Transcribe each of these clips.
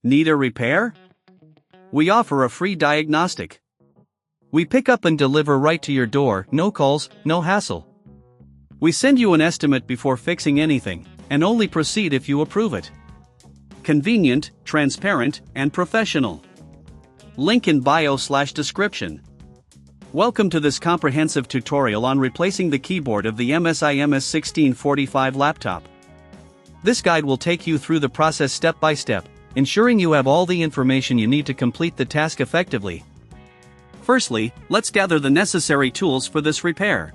Need a repair? We offer a free diagnostic. We pick up and deliver right to your door, no calls, no hassle. We send you an estimate before fixing anything, and only proceed if you approve it. Convenient, transparent, and professional. Link in bio/description. Welcome to this comprehensive tutorial on replacing the keyboard of the MSI MS1645 laptop. This guide will take you through the process step by step, ensuring you have all the information you need to complete the task effectively. Firstly, let's gather the necessary tools for this repair.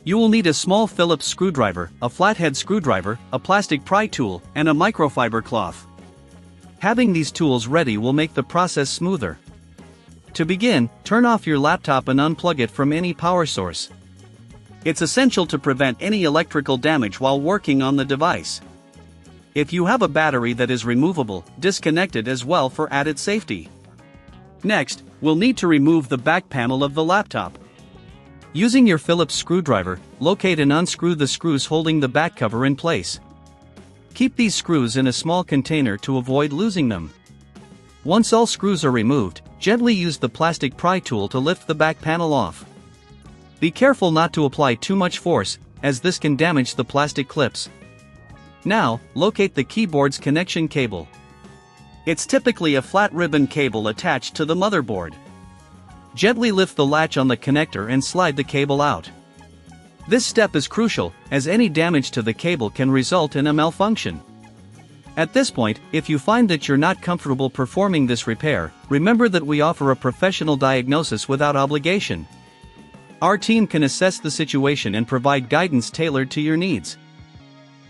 You will need a small Phillips screwdriver, a flathead screwdriver, a plastic pry tool, and a microfiber cloth. Having these tools ready will make the process smoother. To begin, turn off your laptop and unplug it from any power source. It's essential to prevent any electrical damage while working on the device. If you have a battery that is removable, disconnect it as well for added safety. Next, we'll need to remove the back panel of the laptop. Using your Phillips screwdriver, locate and unscrew the screws holding the back cover in place. Keep these screws in a small container to avoid losing them. Once all screws are removed, gently use the plastic pry tool to lift the back panel off. Be careful not to apply too much force, as this can damage the plastic clips. Now, locate the keyboard's connection cable. It's typically a flat ribbon cable attached to the motherboard. Gently lift the latch on the connector and slide the cable out. This step is crucial, as any damage to the cable can result in a malfunction. At this point, if you find that you're not comfortable performing this repair, remember that we offer a professional diagnosis without obligation. Our team can assess the situation and provide guidance tailored to your needs.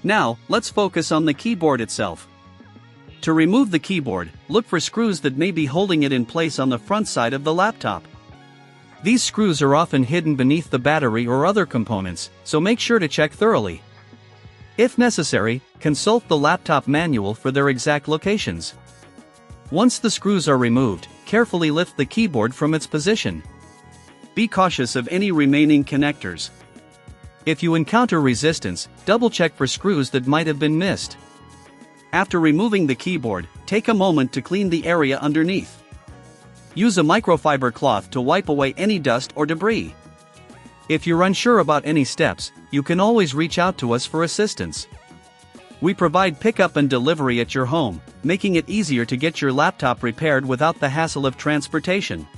Now, let's focus on the keyboard itself. To remove the keyboard, look for screws that may be holding it in place on the front side of the laptop. These screws are often hidden beneath the battery or other components, so make sure to check thoroughly. If necessary, consult the laptop manual for their exact locations. Once the screws are removed, carefully lift the keyboard from its position. Be cautious of any remaining connectors. If you encounter resistance, double-check for screws that might have been missed. After removing the keyboard, take a moment to clean the area underneath. Use a microfiber cloth to wipe away any dust or debris. If you're unsure about any steps, you can always reach out to us for assistance. We provide pickup and delivery at your home, making it easier to get your laptop repaired without the hassle of transportation.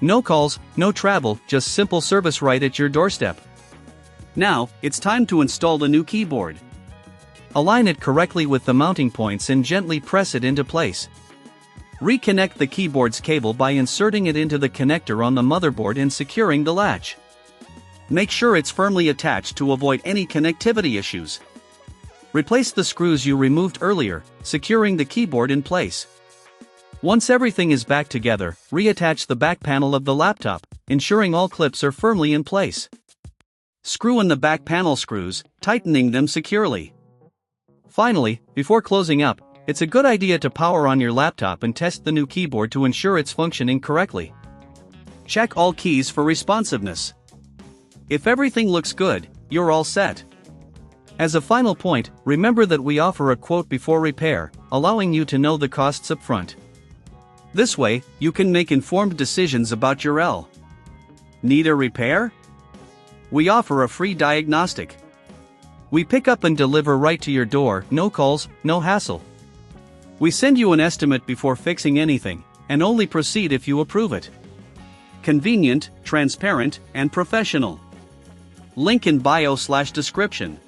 No calls, no travel, just simple service right at your doorstep. Now, it's time to install the new keyboard. Align it correctly with the mounting points and gently press it into place. Reconnect the keyboard's cable by inserting it into the connector on the motherboard and securing the latch. Make sure it's firmly attached to avoid any connectivity issues. Replace the screws you removed earlier, securing the keyboard in place. Once everything is back together, reattach the back panel of the laptop, ensuring all clips are firmly in place. Screw in the back panel screws, tightening them securely. Finally, before closing up, it's a good idea to power on your laptop and test the new keyboard to ensure it's functioning correctly. Check all keys for responsiveness. If everything looks good, you're all set. As a final point, remember that we offer a quote before repair, allowing you to know the costs up front. This way, you can make informed decisions about your L. Need a repair? We offer a free diagnostic. We pick up and deliver right to your door, no calls, no hassle. We send you an estimate before fixing anything, and only proceed if you approve it. Convenient, transparent, and professional. Link in bio/description.